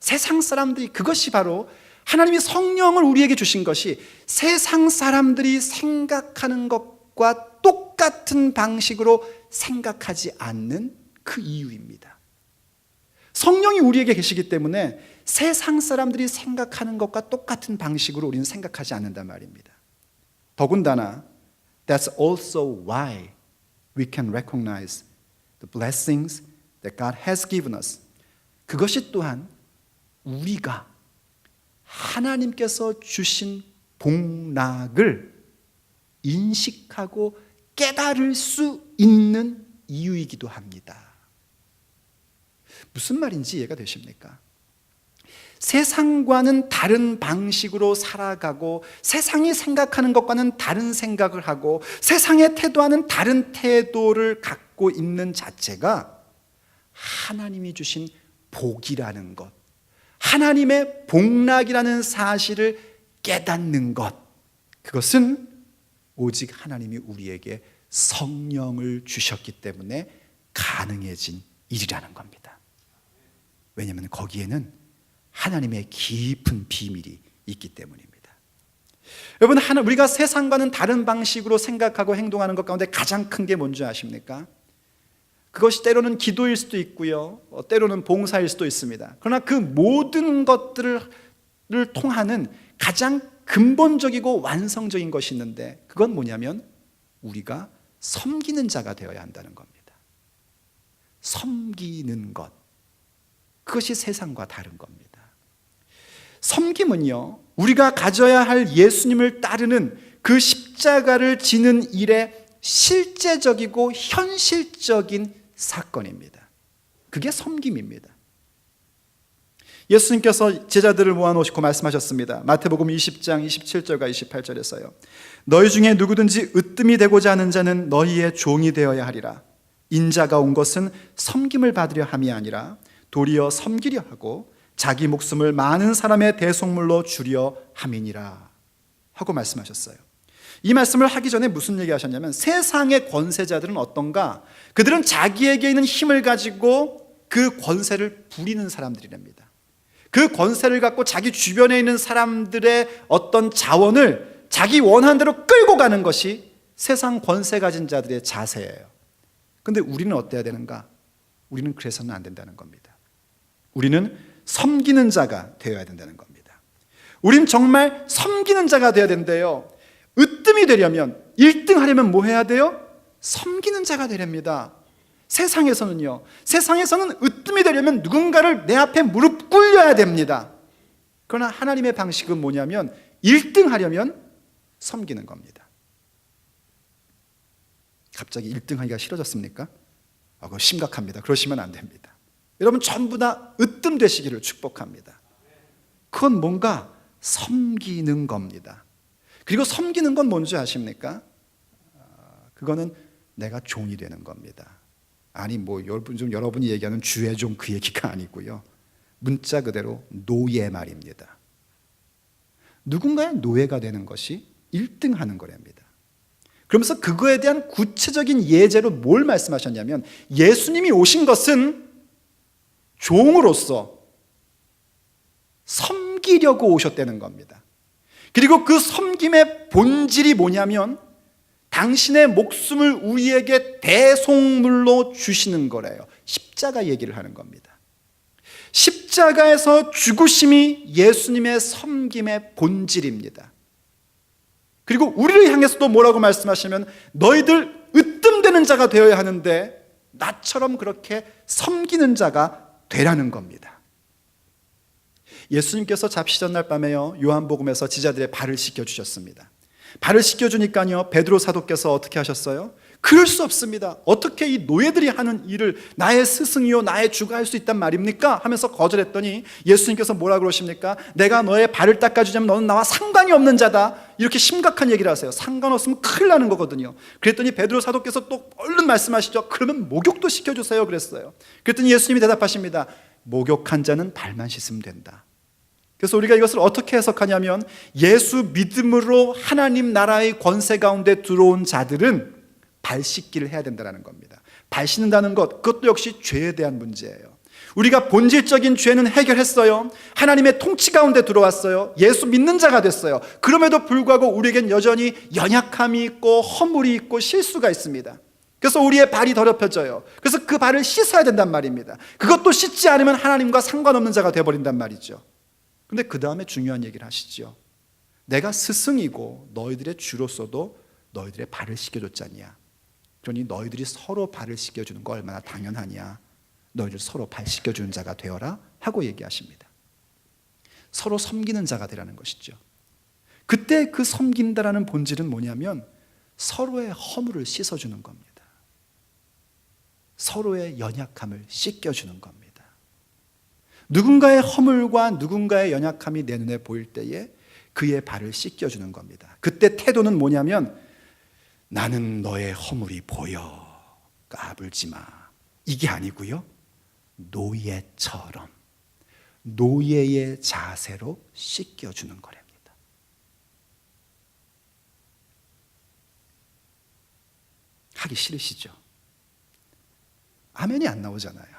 세상 사람들이, 그것이 바로 하나님이 성령을 우리에게 주신 것이 세상 사람들이 생각하는 것과 똑같은 방식으로 생각하지 않는 그 이유입니다. 성령이 우리에게 계시기 때문에 세상 사람들이 생각하는 것과 똑같은 방식으로 우리는 생각하지 않는단 말입니다. 더군다나 That's also why we can recognize the blessings that God has given us. 그것이 또한 우리가 하나님께서 주신 복락을 인식하고 깨달을 수 있는 이유이기도 합니다. 무슨 말인지 이해가 되십니까? 세상과는 다른 방식으로 살아가고 세상이 생각하는 것과는 다른 생각을 하고 세상의 태도와는 다른 태도를 갖고 있는 자체가 하나님이 주신 복이라는 것, 하나님의 복락이라는 사실을 깨닫는 것, 그것은 오직 하나님이 우리에게 성령을 주셨기 때문에 가능해진 일이라는 겁니다. 왜냐하면 거기에는 하나님의 깊은 비밀이 있기 때문입니다. 여러분, 우리가 세상과는 다른 방식으로 생각하고 행동하는 것 가운데 가장 큰 게 뭔지 아십니까? 그것이 때로는 기도일 수도 있고요, 때로는 봉사일 수도 있습니다. 그러나 그 모든 것들을 통하는 가장 근본적이고 완성적인 것이 있는데, 그건 뭐냐면 우리가 섬기는 자가 되어야 한다는 겁니다. 섬기는 것, 그것이 세상과 다른 겁니다. 섬김은요, 우리가 가져야 할 예수님을 따르는 그 십자가를 지는 일의 실제적이고 현실적인 사건입니다. 그게 섬김입니다. 예수님께서 제자들을 모아놓으시고 말씀하셨습니다. 마태복음 20장 27절과 28절에서요. 너희 중에 누구든지 으뜸이 되고자 하는 자는 너희의 종이 되어야 하리라. 인자가 온 것은 섬김을 받으려 함이 아니라 도리어 섬기려 하고 자기 목숨을 많은 사람의 대속물로 주려 함이니라 하고 말씀하셨어요. 이 말씀을 하기 전에 무슨 얘기 하셨냐면, 세상의 권세자들은 어떤가? 그들은 자기에게 있는 힘을 가지고 그 권세를 부리는 사람들이랍니다. 그 권세를 갖고 자기 주변에 있는 사람들의 어떤 자원을 자기 원하는 대로 끌고 가는 것이 세상 권세 가진 자들의 자세예요. 그런데 우리는 어때야 되는가? 우리는 그래서는 안 된다는 겁니다. 우리는 섬기는 자가 되어야 된다는 겁니다. 우린 정말 섬기는 자가 되어야 된대요. 으뜸이 되려면, 1등 하려면 뭐 해야 돼요? 섬기는 자가 되렵니다. 세상에서는 으뜸이 되려면 누군가를 내 앞에 무릎 꿇려야 됩니다. 그러나 하나님의 방식은 뭐냐면 1등 하려면 섬기는 겁니다. 갑자기 1등 하기가 싫어졌습니까? 그거 심각합니다. 그러시면 안 됩니다. 여러분, 전부 다 으뜸 되시기를 축복합니다. 그건 뭔가 섬기는 겁니다. 그리고 섬기는 건 뭔지 아십니까? 그거는 내가 종이 되는 겁니다. 아니, 여러분이 얘기하는 주의 종, 그 얘기가 아니고요, 문자 그대로 노예 말입니다. 누군가의 노예가 되는 것이 1등 하는 거랍니다. 그러면서 그거에 대한 구체적인 예제로 뭘 말씀하셨냐면, 예수님이 오신 것은 종으로서 섬기려고 오셨다는 겁니다. 그리고 그 섬김의 본질이 뭐냐면 당신의 목숨을 우리에게 대속물로 주시는 거래요. 십자가 얘기를 하는 겁니다. 십자가에서 죽으심이 예수님의 섬김의 본질입니다. 그리고 우리를 향해서도 뭐라고 말씀하시면, 너희들 으뜸되는 자가 되어야 하는데 나처럼 그렇게 섬기는 자가 되라는 겁니다. 예수님께서 잡시 전날 밤에요, 요한복음에서 제자들의 발을 씻겨주셨습니다. 발을 씻겨주니까요, 베드로 사도께서 어떻게 하셨어요? 그럴 수 없습니다. 어떻게 이 노예들이 하는 일을 나의 스승이요 나의 주가 할 수 있단 말입니까? 하면서 거절했더니 예수님께서 뭐라 그러십니까? 내가 너의 발을 닦아주자면 너는 나와 상관이 없는 자다, 이렇게 심각한 얘기를 하세요. 상관없으면 큰일 나는 거거든요. 그랬더니 베드로 사도께서 또 얼른 말씀하시죠. 그러면 목욕도 시켜주세요 그랬어요. 그랬더니 예수님이 대답하십니다. 목욕한 자는 발만 씻으면 된다. 그래서 우리가 이것을 어떻게 해석하냐면, 예수 믿음으로 하나님 나라의 권세 가운데 들어온 자들은 발 씻기를 해야 된다는 겁니다. 발 씻는다는 것, 그것도 역시 죄에 대한 문제예요. 우리가 본질적인 죄는 해결했어요. 하나님의 통치 가운데 들어왔어요. 예수 믿는 자가 됐어요. 그럼에도 불구하고 우리에겐 여전히 연약함이 있고 허물이 있고 실수가 있습니다. 그래서 우리의 발이 더럽혀져요. 그래서 그 발을 씻어야 된단 말입니다. 그것도 씻지 않으면 하나님과 상관없는 자가 되어버린단 말이죠. 그런데 그 다음에 중요한 얘기를 하시죠. 내가 스승이고 너희들의 주로서도 너희들의 발을 씻겨줬잖냐. 그러니 너희들이 서로 발을 씻겨주는 거 얼마나 당연하냐. 너희들 서로 발 씻겨주는 자가 되어라 하고 얘기하십니다. 서로 섬기는 자가 되라는 것이죠. 그때 그 섬긴다라는 본질은 뭐냐면 서로의 허물을 씻어주는 겁니다. 서로의 연약함을 씻겨주는 겁니다. 누군가의 허물과 누군가의 연약함이 내 눈에 보일 때에 그의 발을 씻겨주는 겁니다. 그때 태도는 뭐냐면 나는 너의 허물이 보여 까불지 마, 이게 아니고요, 노예처럼 노예의 자세로 씻겨주는 거랍니다. 하기 싫으시죠? 아멘이 안 나오잖아요.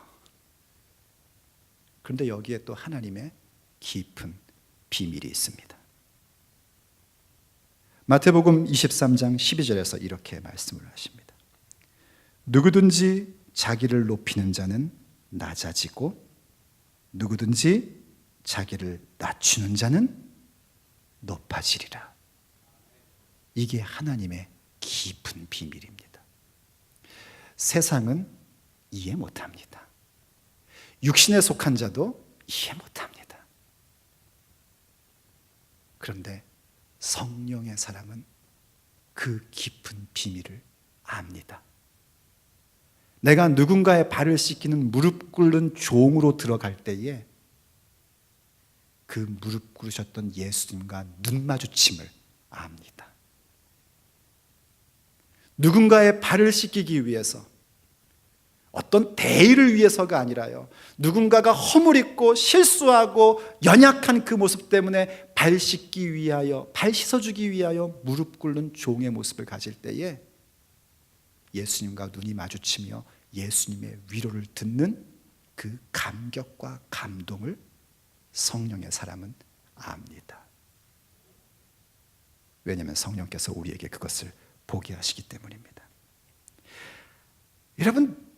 그런데 여기에 또 하나님의 깊은 비밀이 있습니다. 마태복음 23장 12절에서 이렇게 말씀을 하십니다. 누구든지 자기를 높이는 자는 낮아지고 누구든지 자기를 낮추는 자는 높아지리라. 이게 하나님의 깊은 비밀입니다. 세상은 이해 못합니다. 육신에 속한 자도 이해 못합니다. 그런데 성령의 사람은 그 깊은 비밀을 압니다. 내가 누군가의 발을 씻기는 무릎 꿇는 종으로 들어갈 때에 그 무릎 꿇으셨던 예수님과 눈 마주침을 압니다. 누군가의 발을 씻기기 위해서, 어떤 대의를 위해서가 아니라요, 누군가가 허물 있고 실수하고 연약한 그 모습 때문에 발 씻기 위하여, 발 씻어주기 위하여 무릎 꿇는 종의 모습을 가질 때에 예수님과 눈이 마주치며 예수님의 위로를 듣는 그 감격과 감동을 성령의 사람은 압니다. 왜냐하면 성령께서 우리에게 그것을 보게 하시기 때문입니다. 여러분,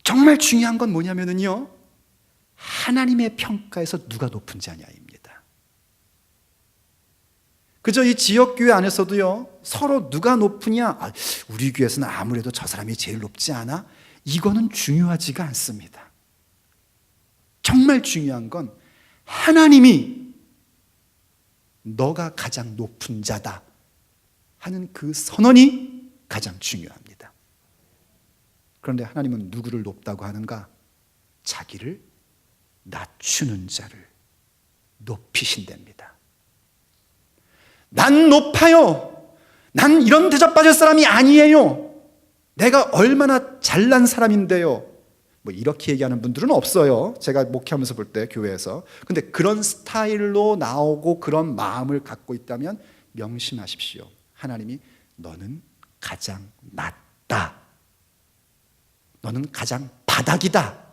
정말 중요한 건 뭐냐면요, 하나님의 평가에서 누가 높은 자냐입니다. 그저 이 지역교회 안에서도요, 서로 누가 높으냐, 우리 교회에서는 아무래도 저 사람이 제일 높지 않아? 이거는 중요하지가 않습니다. 정말 중요한 건 하나님이 너가 가장 높은 자다 하는 그 선언이 가장 중요합니다. 그런데 하나님은 누구를 높다고 하는가? 자기를 낮추는 자를 높이신답니다. 난 높아요. 난 이런 대접받을 사람이 아니에요. 내가 얼마나 잘난 사람인데요. 뭐 이렇게 얘기하는 분들은 없어요. 제가 목회하면서 볼 때 교회에서. 근데 그런 스타일로 나오고 그런 마음을 갖고 있다면 명심하십시오. 하나님이 너는 가장 낮다, 너는 가장 바닥이다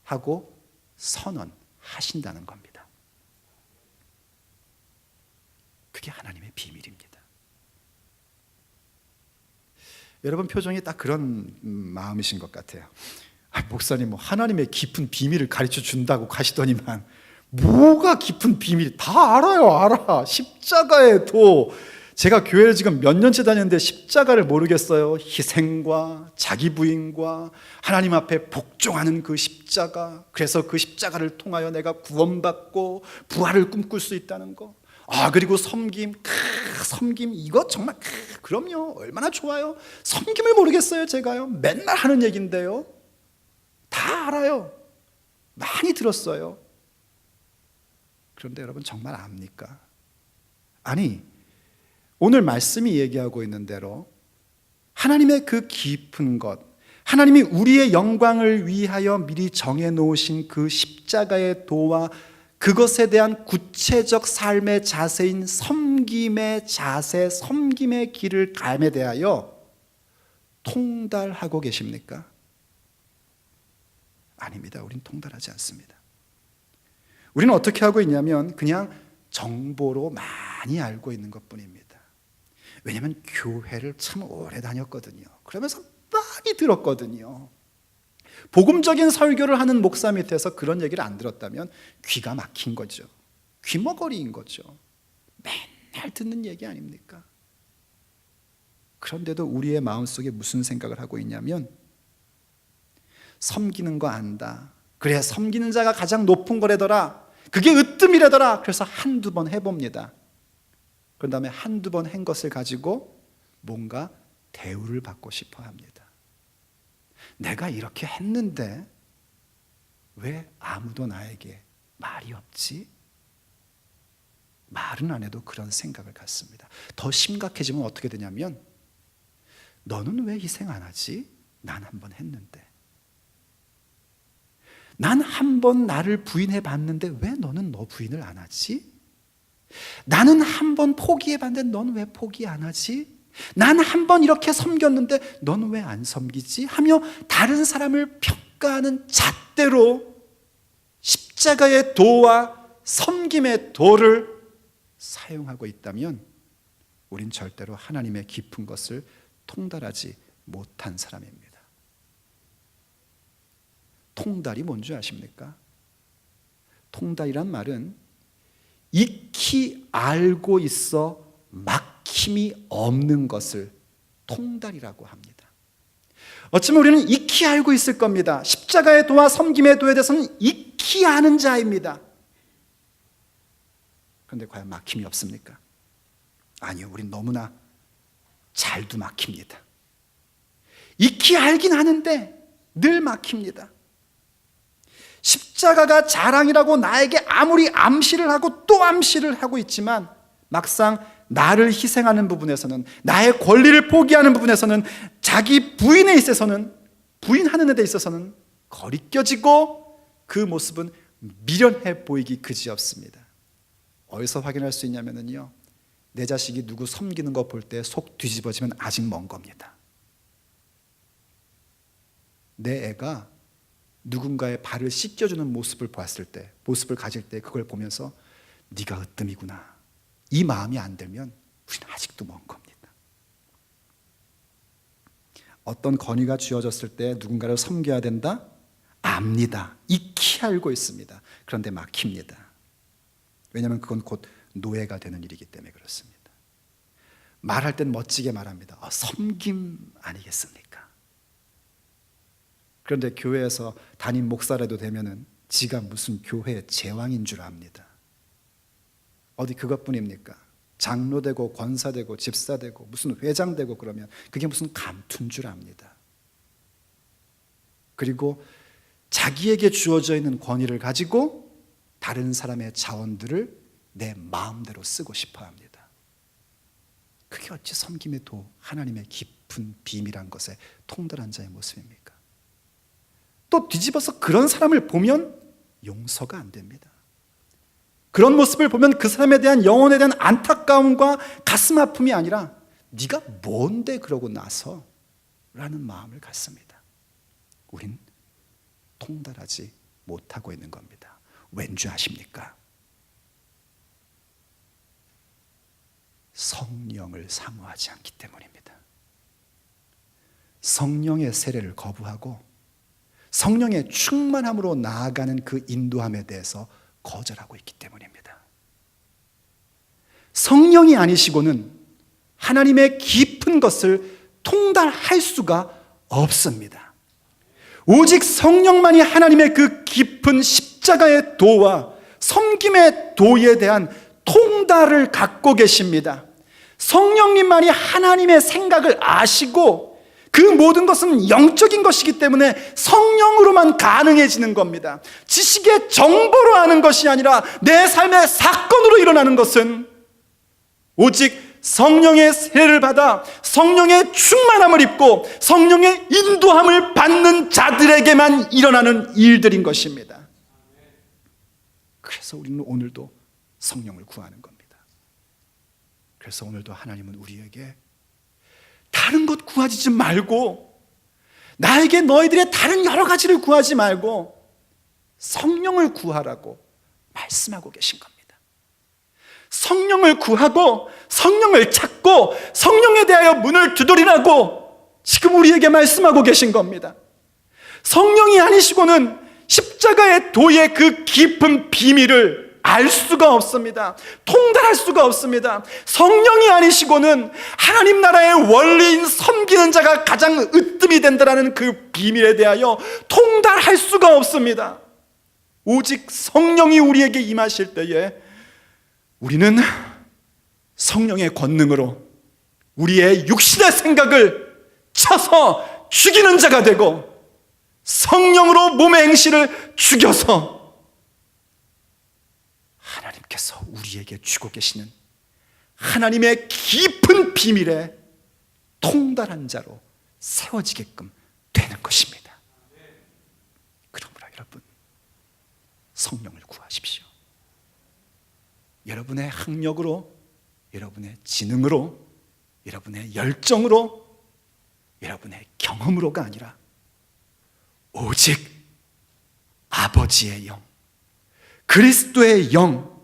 하고 선언하신다는 겁니다. 그게 하나님의 비밀입니다. 여러분 표정이 딱 그런 마음이신 것 같아요. 목사님, 하나님의 깊은 비밀을 가르쳐 준다고 가시더니만 뭐가 깊은 비밀이, 다 알아요. 알아. 십자가에도, 제가 교회를 지금 몇 년째 다녔는데 십자가를 모르겠어요. 희생과 자기 부인과 하나님 앞에 복종하는 그 십자가, 그래서 그 십자가를 통하여 내가 구원받고 부활을 꿈꿀 수 있다는 거. 그리고 섬김, 섬김, 이거 정말, 그럼요, 얼마나 좋아요. 섬김을 모르겠어요, 제가요. 맨날 하는 얘기인데요. 다 알아요. 많이 들었어요. 그런데 여러분 정말 압니까? 아니, 오늘 말씀이 얘기하고 있는 대로 하나님의 그 깊은 것, 하나님이 우리의 영광을 위하여 미리 정해놓으신 그 십자가의 도와 그것에 대한 구체적 삶의 자세인 섬김의 자세, 섬김의 길을 감에 대하여 통달하고 계십니까? 아닙니다. 우린 통달하지 않습니다. 우리는 어떻게 하고 있냐면 그냥 정보로 많이 알고 있는 것뿐입니다. 왜냐하면 교회를 참 오래 다녔거든요. 그러면서 많이 들었거든요. 복음적인 설교를 하는 목사 밑에서 그런 얘기를 안 들었다면 귀가 막힌 거죠. 귀머거리인 거죠. 맨날 듣는 얘기 아닙니까? 그런데도 우리의 마음속에 무슨 생각을 하고 있냐면, 섬기는 거 안다, 그래 섬기는 자가 가장 높은 거래더라, 그게 으뜸이래더라. 그래서 한두 번 해봅니다. 그런 다음에 한두 번 한 것을 가지고 뭔가 대우를 받고 싶어 합니다. 내가 이렇게 했는데 왜 아무도 나에게 말이 없지? 말은 안 해도 그런 생각을 갖습니다. 더 심각해지면 어떻게 되냐면, 너는 왜 희생 안 하지? 난 한 번 했는데. 난 한 번 나를 부인해 봤는데 왜 너는 너 부인을 안 하지? 나는 한 번 포기해 봤는데 넌 왜 포기 안 하지? 난 한 번 이렇게 섬겼는데 넌 왜 안 섬기지? 하며 다른 사람을 평가하는 잣대로 십자가의 도와 섬김의 도를 사용하고 있다면, 우린 절대로 하나님의 깊은 것을 통달하지 못한 사람입니다. 통달이 뭔지 아십니까? 통달이란 말은 익히 알고 있어 막힘이 없는 것을 통달이라고 합니다. 어쩌면 우리는 익히 알고 있을 겁니다. 십자가의 도와 섬김의 도에 대해서는 익히 아는 자입니다. 그런데 과연 막힘이 없습니까? 아니요, 우린 너무나 잘도 막힙니다. 익히 알긴 하는데 늘 막힙니다. 십자가가 자랑이라고 나에게 아무리 암시를 하고 또 암시를 하고 있지만, 막상 나를 희생하는 부분에서는, 나의 권리를 포기하는 부분에서는, 자기 부인에 있어서는, 부인하는 데 있어서는 거리껴지고 그 모습은 미련해 보이기 그지없습니다. 어디서 확인할 수 있냐면요, 내 자식이 누구 섬기는 거 볼 때 속 뒤집어지면 아직 먼 겁니다. 내 애가 누군가의 발을 씻겨주는 모습을 봤을 때, 모습을 가질 때 그걸 보면서 네가 으뜸이구나, 이 마음이 안 들면 우리는 아직도 먼 겁니다. 어떤 건의가 주어졌을 때 누군가를 섬겨야 된다? 압니다. 익히 알고 있습니다. 그런데 막힙니다. 왜냐하면 그건 곧 노예가 되는 일이기 때문에 그렇습니다. 말할 땐 멋지게 말합니다. 섬김 아니겠습니까? 그런데 교회에서 담임 목사라도 되면은 지가 무슨 교회의 제왕인 줄 압니다. 어디 그것뿐입니까? 장로 되고 권사 되고 집사 되고 무슨 회장 되고 그러면 그게 무슨 감투인 줄 압니다. 그리고 자기에게 주어져 있는 권위를 가지고 다른 사람의 자원들을 내 마음대로 쓰고 싶어 합니다. 그게 어찌 섬김의 도, 하나님의 깊은 비밀한 것에 통달한 자의 모습입니까? 또 뒤집어서 그런 사람을 보면 용서가 안 됩니다. 그런 모습을 보면 그 사람에 대한 영혼에 대한 안타까움과 가슴 아픔이 아니라 네가 뭔데 그러고 나서? 라는 마음을 갖습니다. 우린 통달하지 못하고 있는 겁니다. 왠지 아십니까? 성령을 사모하지 않기 때문입니다. 성령의 세례를 거부하고 성령의 충만함으로 나아가는 그 인도함에 대해서 거절하고 있기 때문입니다. 성령이 아니시고는 하나님의 깊은 것을 통달할 수가 없습니다. 오직 성령만이 하나님의 그 깊은 십자가의 도와 섬김의 도에 대한 통달을 갖고 계십니다. 성령님만이 하나님의 생각을 아시고 그 모든 것은 영적인 것이기 때문에 성령으로만 가능해지는 겁니다. 지식의 정보로 아는 것이 아니라 내 삶의 사건으로 일어나는 것은 오직 성령의 세례를 받아 성령의 충만함을 입고 성령의 인도함을 받는 자들에게만 일어나는 일들인 것입니다. 그래서 우리는 오늘도 성령을 구하는 겁니다. 그래서 오늘도 하나님은 우리에게 다른 것 구하지 말고, 나에게 너희들의 다른 여러 가지를 구하지 말고 성령을 구하라고 말씀하고 계신 겁니다. 성령을 구하고 성령을 찾고 성령에 대하여 문을 두드리라고 지금 우리에게 말씀하고 계신 겁니다. 성령이 아니시고는 십자가의 도의 그 깊은 비밀을 알 수가 없습니다. 통달할 수가 없습니다. 성령이 아니시고는 하나님 나라의 원리인 섬기는 자가 가장 으뜸이 된다는 그 비밀에 대하여 통달할 수가 없습니다. 오직 성령이 우리에게 임하실 때에 우리는 성령의 권능으로 우리의 육신의 생각을 쳐서 죽이는 자가 되고, 성령으로 몸의 행실을 죽여서 하나님께서 우리에게 주고 계시는 하나님의 깊은 비밀에 통달한 자로 세워지게끔 되는 것입니다. 그러므로 여러분, 성령을 구하십시오. 여러분의 학력으로, 여러분의 지능으로, 여러분의 열정으로, 여러분의 경험으로가 아니라 오직 아버지의 영, 그리스도의 영,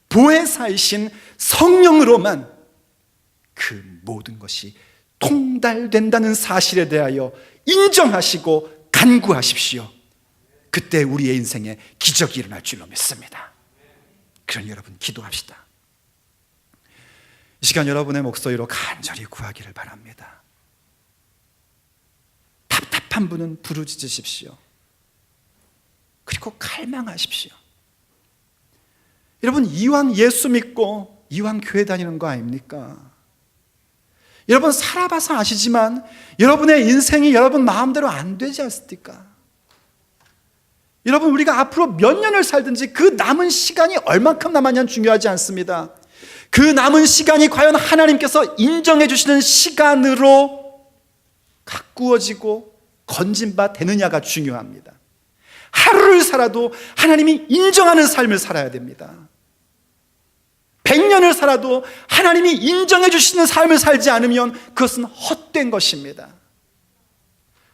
보혜사이신 성령으로만 그 모든 것이 통달된다는 사실에 대하여 인정하시고 간구하십시오. 그때 우리의 인생에 기적이 일어날 줄로 믿습니다. 그러니 여러분, 기도합시다. 이 시간 여러분의 목소리로 간절히 구하기를 바랍니다. 답답한 분은 부르짖으십시오. 그리고 갈망하십시오. 여러분, 이왕 예수 믿고 이왕 교회 다니는 거 아닙니까? 여러분, 살아봐서 아시지만 여러분의 인생이 여러분 마음대로 안 되지 않습니까? 여러분, 우리가 앞으로 몇 년을 살든지 그 남은 시간이 얼만큼 남았냐는 중요하지 않습니다. 그 남은 시간이 과연 하나님께서 인정해 주시는 시간으로 가꾸어지고 건진 바 되느냐가 중요합니다. 하루를 살아도 하나님이 인정하는 삶을 살아야 됩니다. 100년을 살아도 하나님이 인정해 주시는 삶을 살지 않으면 그것은 헛된 것입니다.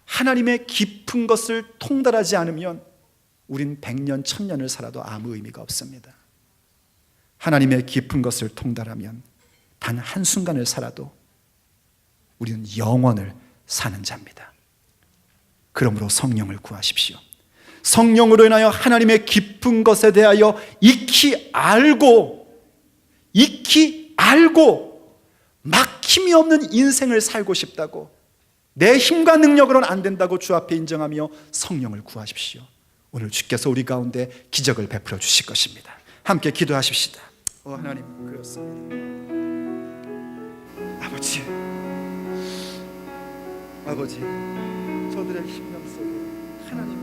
하나님의 깊은 것을 통달하지 않으면 우린 100년, 1000년을 살아도 아무 의미가 없습니다. 하나님의 깊은 것을 통달하면 단 한순간을 살아도 우리는 영원을 사는 자입니다. 그러므로 성령을 구하십시오. 성령으로 인하여 하나님의 깊은 것에 대하여 익히 알고 막힘이 없는 인생을 살고 싶다고, 내 힘과 능력으로는 안 된다고 주 앞에 인정하며 성령을 구하십시오. 오늘 주께서 우리 가운데 기적을 베풀어 주실 것입니다. 함께 기도하십시다. 하나님, 그렇습니다. 아버지, 저들의 심령 속에 하나님,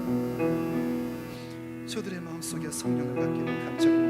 저들의 마음 속에 성령을 갖기를 간절히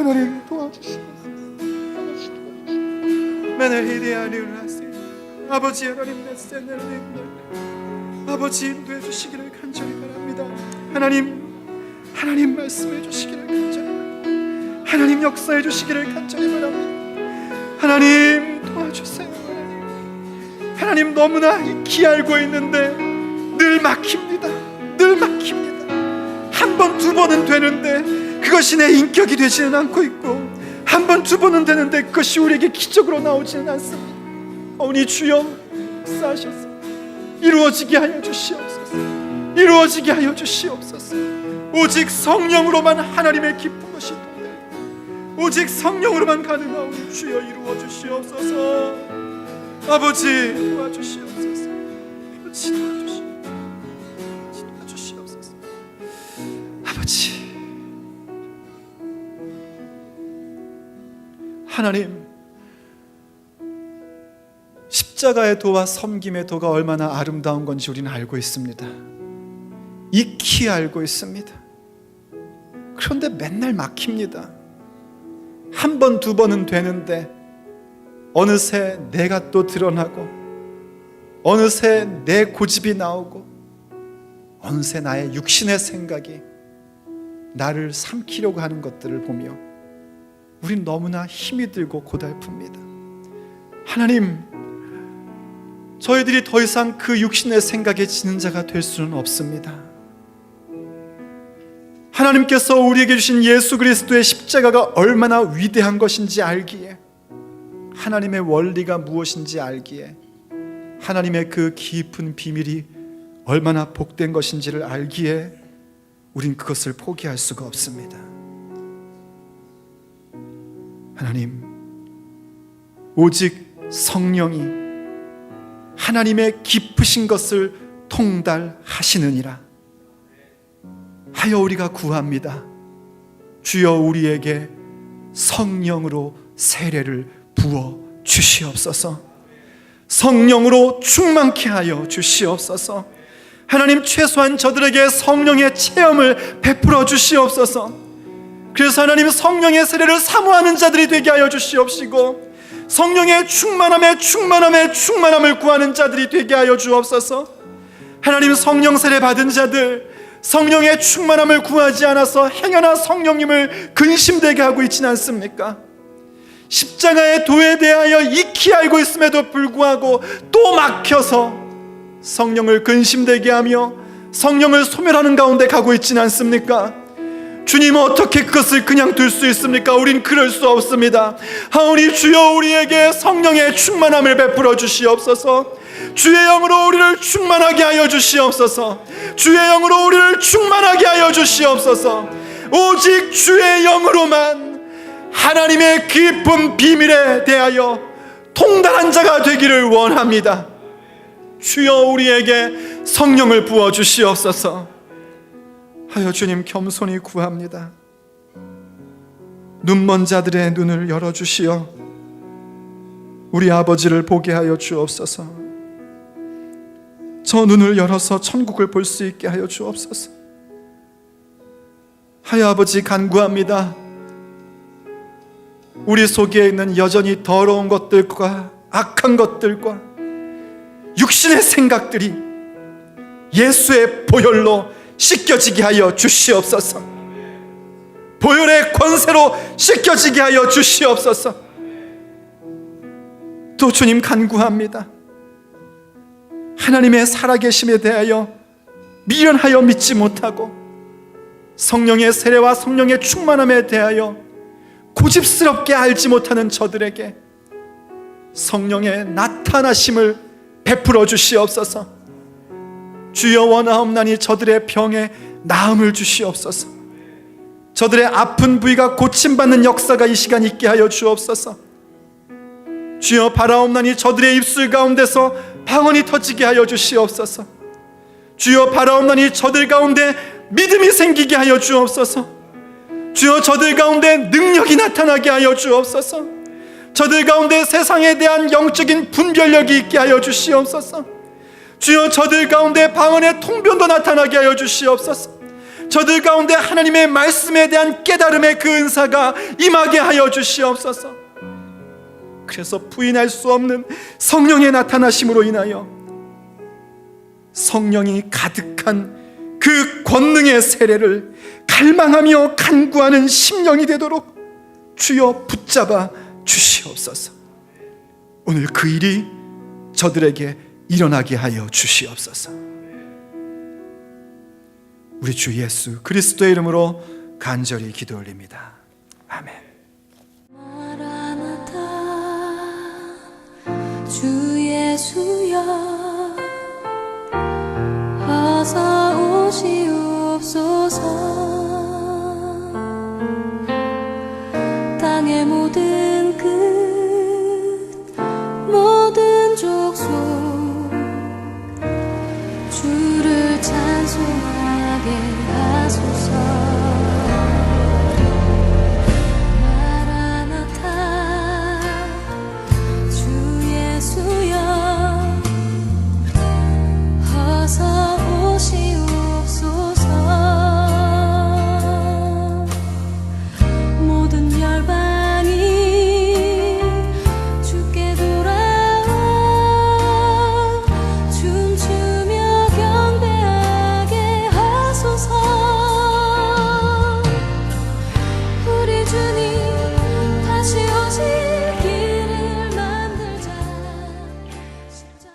하나님 도와주시옵소서. 아버지 하나님 아버지 인도해 주시기를 간절히 바랍니다. 하나님 말씀해 주시기를 간절히 바랍니다. 하나님 역사해 주시기를 간절히 바랍니다. 하나님 도와주세요. 하나님 너무나 익히 알고 있는데 늘 막힙니다. 한 번, 두 번은 되는데 그것이 내 인격이 되지는 않고 있고, 한 번, 두 번은 되는데 그것이 우리에게 기적으로 나오지는 않습니다. 오니 주여 역사하셔서 이루어지게 하여 주시옵소서. 오직 성령으로만 하나님의 기쁜 것이 동되고, 오직 성령으로만 가능하오니 주여 이루어 주시옵소서. 아버지 도와주시옵소서. 아버지 하나님, 십자가의 도와 섬김의 도가 얼마나 아름다운 건지 우리는 알고 있습니다. 익히 알고 있습니다. 그런데 맨날 막힙니다. 한 번, 두 번은 되는데 어느새 내가 또 드러나고, 어느새 내 고집이 나오고, 어느새 나의 육신의 생각이 나를 삼키려고 하는 것들을 보며 우린 너무나 힘이 들고 고달픕니다. 하나님, 저희들이 더 이상 그 육신의 생각에 지는 자가 될 수는 없습니다. 하나님께서 우리에게 주신 예수 그리스도의 십자가가 얼마나 위대한 것인지 알기에, 하나님의 원리가 무엇인지 알기에, 하나님의 그 깊은 비밀이 얼마나 복된 것인지를 알기에 우린 그것을 포기할 수가 없습니다. 하나님, 오직 성령이 하나님의 깊으신 것을 통달하시느니라 하여 우리가 구합니다. 주여 우리에게 성령으로 세례를 부어 주시옵소서. 성령으로 충만케 하여 주시옵소서. 하나님, 최소한 저들에게 성령의 체험을 베풀어 주시옵소서. 그래서 하나님, 성령의 세례를 사모하는 자들이 되게 하여 주시옵시고, 성령의 충만함을 구하는 자들이 되게 하여 주옵소서. 하나님, 성령 세례 받은 자들, 성령의 충만함을 구하지 않아서 행여나 성령님을 근심되게 하고 있지는 않습니까? 십자가의 도에 대하여 익히 알고 있음에도 불구하고 또 막혀서 성령을 근심되게 하며 성령을 소멸하는 가운데 가고 있지는 않습니까? 주님, 어떻게 그것을 그냥 둘 수 있습니까? 우린 그럴 수 없습니다. 하오니 주여 우리에게 성령의 충만함을 베풀어 주시옵소서. 주의 영으로 우리를 충만하게 하여 주시옵소서. 주의 영으로 우리를 충만하게 하여 주시옵소서. 오직 주의 영으로만 하나님의 깊은 비밀에 대하여 통달한 자가 되기를 원합니다. 주여 우리에게 성령을 부어 주시옵소서 하여 주님 겸손히 구합니다. 눈먼 자들의 눈을 열어주시어 우리 아버지를 보게 하여 주옵소서. 저 눈을 열어서 천국을 볼 수 있게 하여 주옵소서 하여 아버지 간구합니다. 우리 속에 있는 여전히 더러운 것들과 악한 것들과 육신의 생각들이 예수의 보혈로 씻겨지게 하여 주시옵소서. 보혈의 권세로 씻겨지게 하여 주시옵소서. 또 주님 간구합니다. 하나님의 살아계심에 대하여 미련하여 믿지 못하고 성령의 세례와 성령의 충만함에 대하여 고집스럽게 알지 못하는 저들에게 성령의 나타나심을 베풀어 주시옵소서. 주여 원하옵나니 저들의 병에 나음을 주시옵소서. 저들의 아픈 부위가 고침받는 역사가 이 시간 있게 하여 주옵소서. 주여 바라옵나니 저들의 입술 가운데서 방언이 터지게 하여 주시옵소서. 주여 바라옵나니 저들 가운데 믿음이 생기게 하여 주옵소서. 주여 저들 가운데 능력이 나타나게 하여 주옵소서. 저들 가운데 세상에 대한 영적인 분별력이 있게 하여 주시옵소서. 주여 저들 가운데 방언의 통변도 나타나게 하여 주시옵소서. 저들 가운데 하나님의 말씀에 대한 깨달음의 그 은사가 임하게 하여 주시옵소서. 그래서 부인할 수 없는 성령의 나타나심으로 인하여 성령이 가득한 그 권능의 세례를 갈망하며 간구하는 심령이 되도록 주여 붙잡아 주시옵소서. 오늘 그 일이 저들에게 일어나게 하여 주시옵소서. 우리 주 예수 그리스도의 이름으로 간절히 기도 올립니다. 아멘. 마라나타 주 예수여 어서 오시옵소서. 땅의 모든 끝 모든 족속 주를 찬송하게 하소서.